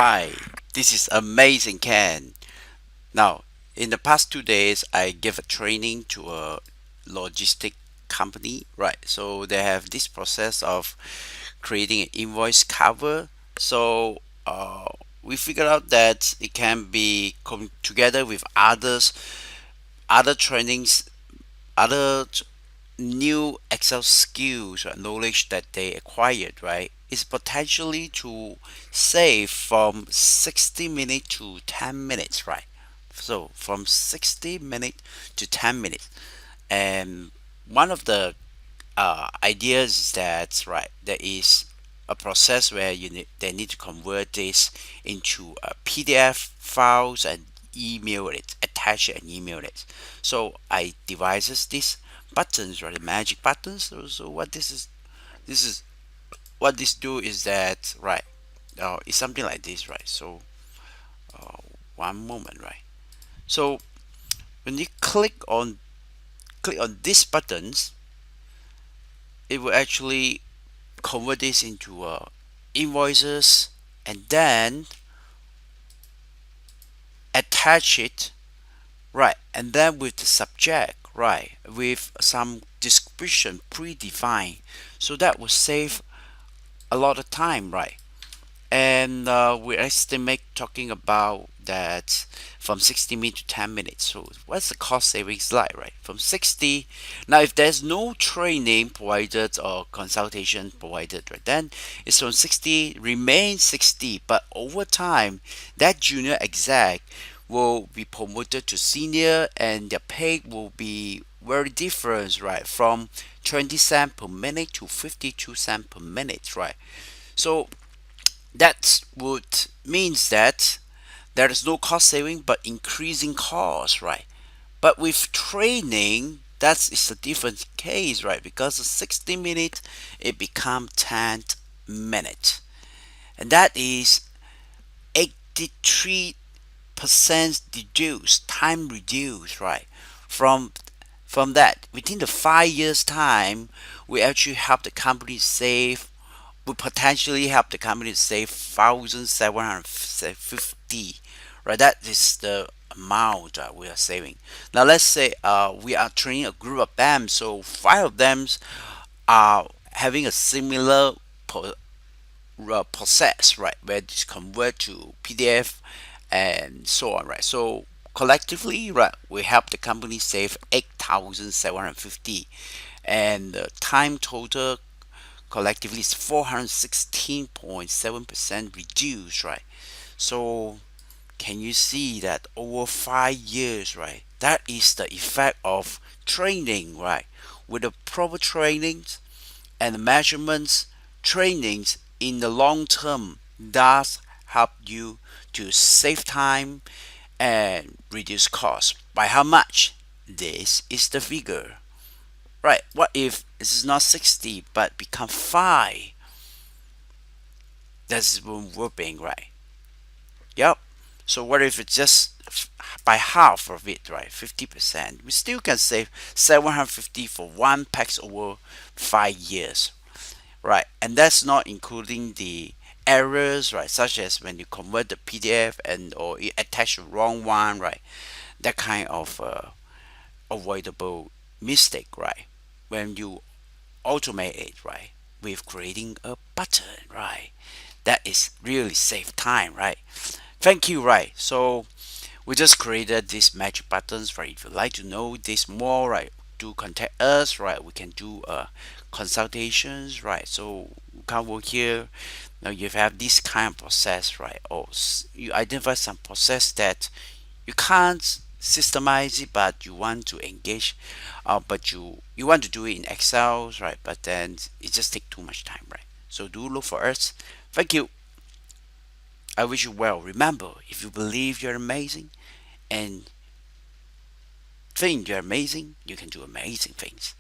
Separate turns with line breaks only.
Hi, this is amazing Ken. Now, in the past 2 days, I gave a training to a logistic company, right? So they have this process of creating an invoice cover. So we figured out that it can be come together with other trainings, other new Excel skills or knowledge that they acquired, right, is potentially to save from 60 minutes to 10 minutes, right? So from 60 minutes to 10 minutes. And one of the ideas is that, right, there is a process where they need to convert this into PDF files and email it, attach it and email it. So I devises these buttons, right, the magic buttons. So what this is what this do is that, right, it's something like this, right? So uh, one moment, right? So when you click on these buttons, it will actually convert this into invoices and then attach it, right, and then with the subject, right, with some description predefined, so that will save a lot of time, right? And we estimate talking about that from 60 minutes to 10 minutes. So what's the cost savings like, right? From 60, now if there's no training provided or consultation provided, right, then it's from 60 remain 60, but over time that junior exec will be promoted to senior and their pay will be very different, right, from 20 cent per minute to 52 cent per minute, right? So that would means that there is no cost saving but increasing cost, right? But with training, that is a different case, right? Because 60 minutes it become 10 minutes, and that is 83% reduced time reduced, right? From from that, within the 5 years time, we actually help the company save would potentially help the company to save 1,750, right? That is the amount that we are saving. Now let's say we are training a group of them, so five of them are having a similar po- process, right, where this convert to PDF and so on, right? So collectively, right, we help the company save 8,750, and the time total collectively is 416.7% reduced, right? So can you see that over 5 years, right? That is the effect of training, right? With the proper trainings and the measurements, trainings in the long term does help you to save time and reduce costs. By how much? This is the figure. Right, what if this is not 60 but become 5? That's when whooping, right? Yep. So what if it's just by half of it, right? 50%. We still can save 750 for one packs over 5 years, right? And that's not including the errors, right? Such as when you convert the PDF and or you attach the wrong one, right? That kind of avoidable mistake, right? When you automate it, right? With creating a button, right? That is really save time, right? Thank you, right? So we just created these magic buttons, right? If you'd like to know this more, right, do contact us, right? We can do consultations, right? So you come over here. Now you have this kind of process, right? Or you identify some process that you can't systemize it, but you want to engage, but you want to do it in Excel, right? But then it just take too much time, right? So do look for us. Thank you. I wish you well. Remember, if you believe you're amazing and think you're amazing, you can do amazing things.